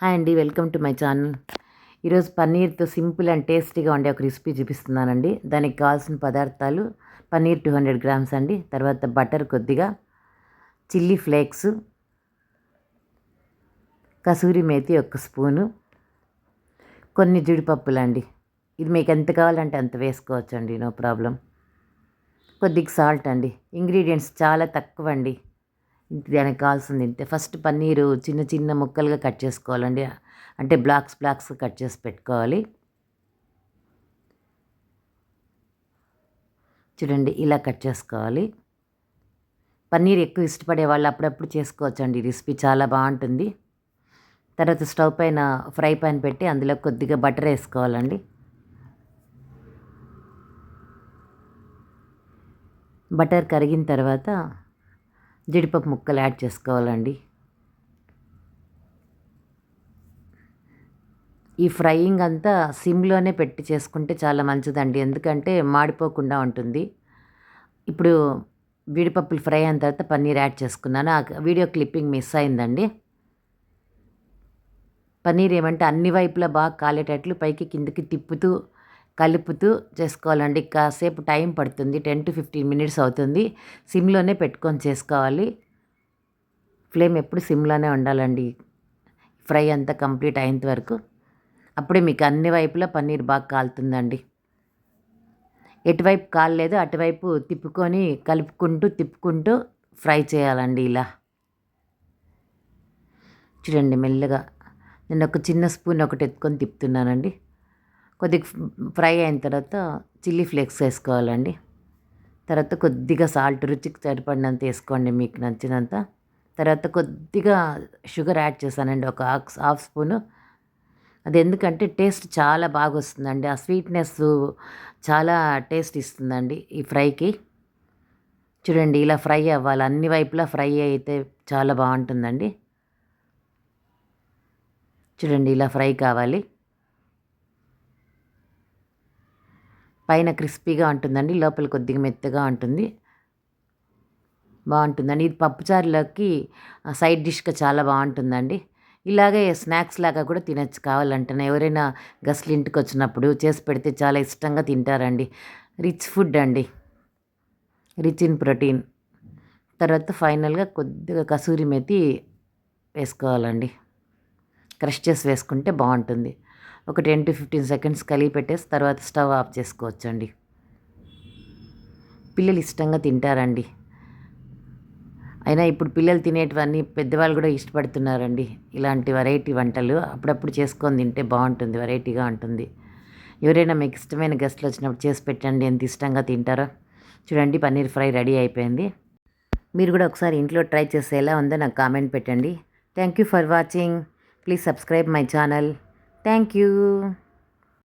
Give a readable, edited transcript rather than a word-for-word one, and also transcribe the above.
Hi అండి, welcome to my channel. ఈరోజు పన్నీర్తో simple and టేస్టీగా ఉండే ఒక రెసిపీ చూపిస్తున్నానండి. దానికి కావాల్సిన పదార్థాలు పన్నీర్ 200 గ్రామ్స్ అండి, తర్వాత బటర్ కొద్దిగా, chilli flakes, kasuri methi 1 spoon, కొన్ని జీడిపప్పులు అండి. ఇది మీకు ఎంత కావాలంటే అంత వేసుకోవచ్చండి, నో ప్రాబ్లం. కొద్దిగా సాల్ట్ అండి. ఇంగ్రీడియంట్స్ చాలా తక్కువ అండి. దానికి కావాల్సింది ఇంతే. ఫస్ట్ పన్నీరు చిన్న చిన్న ముక్కలుగా కట్ చేసుకోవాలండి, అంటే బ్లాక్స్ కట్ చేసి పెట్టుకోవాలి. చూడండి, ఇలా కట్ చేసుకోవాలి. పన్నీర్ ఎక్కువ ఇష్టపడే వాళ్ళు అప్పుడప్పుడు చేసుకోవచ్చండి, రెసిపీ చాలా బాగుంటుంది. తర్వాత స్టవ్ పైన ఫ్రై పాన్ పెట్టి అందులో కొద్దిగా బటర్ వేసుకోవాలండి. బటర్ కరిగిన తర్వాత జీడిపప్పు ముక్కలు యాడ్ చేసుకోవాలండి. ఈ ఫ్రైయింగ్ అంతా సిమ్లోనే పెట్టి చేసుకుంటే చాలా మంచిదండి, ఎందుకంటే మాడిపోకుండా ఉంటుంది. ఇప్పుడు జీడిపప్పులు ఫ్రై అయిన తర్వాత పన్నీర్ యాడ్ చేసుకున్నాను. ఆ వీడియో క్లిప్పింగ్ మిస్ అయిందండి. పన్నీర్ ఏమంటే అన్ని వైపులా బాగా కాలేటట్లు పైకి కిందకి తిప్పుతూ కలుపుతూ చేసుకోవాలండి. కాసేపు టైం పడుతుంది, 10 to 15 మినిట్స్ అవుతుంది. సిమ్లోనే పెట్టుకొని చేసుకోవాలి. ఫ్లేమ్ ఎప్పుడు సిమ్లోనే ఉండాలండి, ఫ్రై అంతా కంప్లీట్ అయ్యేంత వరకు. అప్పుడే మీకు అన్ని వైపులా పన్నీర్ బాగా కాలుతుందండి. ఎటువైపు కాలలేదు అటువైపు తిప్పుకొని తిప్పుకుంటూ ఫ్రై చేయాలండి. ఇలా చూడండి, మెల్లగా నేను ఒక చిన్న స్పూన్ ఒకటి ఎత్తుకొని తిప్పుతున్నానండి. కొద్దిగా ఫ్రై అయిన తర్వాత చిల్లీ ఫ్లేక్స్ వేసుకోవాలండి. తర్వాత కొద్దిగా సాల్ట్, రుచికి సరిపడినంత వేసుకోండి, మీకు నచ్చినంత. తర్వాత కొద్దిగా షుగర్ యాడ్ చేశానండి, ఒక హాఫ్ స్పూను. అది ఎందుకంటే టేస్ట్ చాలా బాగా వస్తుందండి, ఆ స్వీట్నెస్ చాలా టేస్ట్ ఇస్తుందండి ఈ ఫ్రైకి. చూడండి, ఇలా ఫ్రై అవ్వాలి, అన్ని వైపులా ఫ్రై అయితే చాలా బాగుంటుందండి. చూడండి, ఇలా ఫ్రై కావాలి. పైన క్రిస్పీగా ఉంటుందండి, లోపల కొద్దిగా మెత్తగా ఉంటుంది, బాగుంటుందండి. ఇది పప్పుచారులోకి సైడ్ డిష్గా చాలా బాగుంటుందండి. ఇలాగే స్నాక్స్ లాగా కూడా తినచ్చు కావాలంటే. ఎవరైనా గెస్ట్లు ఇంటికి వచ్చినప్పుడు చేసి పెడితే చాలా ఇష్టంగా తింటారండి. రిచ్ ఫుడ్ అండి, రిచ్ ఇన్ ప్రోటీన్. తర్వాత ఫైనల్గా కొద్దిగా కసూరి మేతి వేసుకోవాలండి, క్రష్ చేసి వేసుకుంటే బాగుంటుంది. ఒక 10 to 15 సెకండ్స్ కలిపి పెట్టేసి తర్వాత స్టవ్ ఆఫ్ చేసుకోవచ్చండి. పిల్లలు ఇష్టంగా తింటారండి. అయినా ఇప్పుడు పిల్లలు తినేటివన్నీ పెద్దవాళ్ళు కూడా ఇష్టపడుతున్నారండి. ఇలాంటి వెరైటీ వంటలు అప్పుడప్పుడు చేసుకొని తింటే బాగుంటుంది, వెరైటీగా ఉంటుంది. ఎవరైనా మీకు ఇష్టమైన గెస్ట్లు వచ్చినప్పుడు చేసి పెట్టండి, ఎంత ఇష్టంగా తింటారో. చూడండి, పన్నీర్ ఫ్రై రెడీ అయిపోయింది. మీరు కూడా ఒకసారి ఇంట్లో ట్రై చేస్తే ఎలా ఉందో నాకు కామెంట్ పెట్టండి. Thank you for watching. Please subscribe my channel. Thank you.